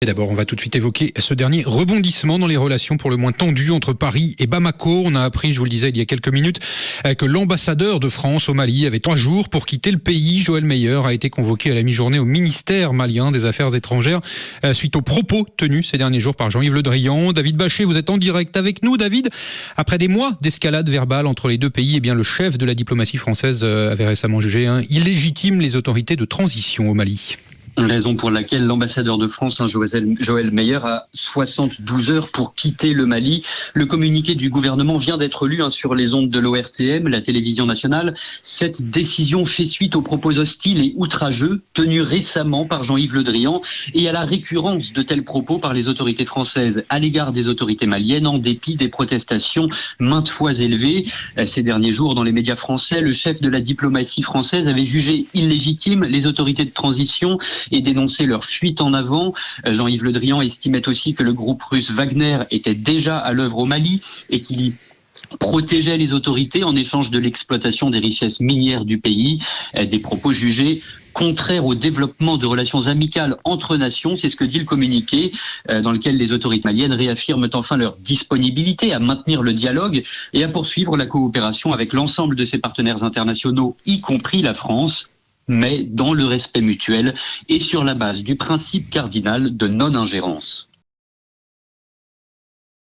Et d'abord, on va tout de suite évoquer ce dernier rebondissement dans les relations pour le moins tendues entre Paris et Bamako. On a appris, je vous le disais il y a quelques minutes, que l'ambassadeur de France au Mali avait 3 jours pour quitter le pays. Joël Meyer a été convoqué à la mi-journée au ministère malien des Affaires étrangères suite aux propos tenus ces derniers jours par Jean-Yves Le Drian. David Bachet, vous êtes en direct avec nous. David, après des mois d'escalade verbale entre les deux pays, le chef de la diplomatie française avait récemment jugé illégitime les autorités de transition au Mali. Raison pour laquelle l'ambassadeur de France, Joël Meyer, a 72 heures pour quitter le Mali. Le communiqué du gouvernement vient d'être lu sur les ondes de l'ORTM, la télévision nationale. Cette décision fait suite aux propos hostiles et outrageux tenus récemment par Jean-Yves Le Drian et à la récurrence de tels propos par les autorités françaises à l'égard des autorités maliennes en dépit des protestations maintes fois élevées. Ces derniers jours, dans les médias français, le chef de la diplomatie française avait jugé illégitime les autorités de transition et dénoncer leur fuite en avant. Jean-Yves Le Drian estimait aussi que le groupe russe Wagner était déjà à l'œuvre au Mali et qu'il y protégeait les autorités en échange de l'exploitation des richesses minières du pays. Des propos jugés contraires au développement de relations amicales entre nations, c'est ce que dit le communiqué, dans lequel les autorités maliennes réaffirment enfin leur disponibilité à maintenir le dialogue et à poursuivre la coopération avec l'ensemble de ses partenaires internationaux, y compris la France, mais dans le respect mutuel et sur la base du principe cardinal de non-ingérence.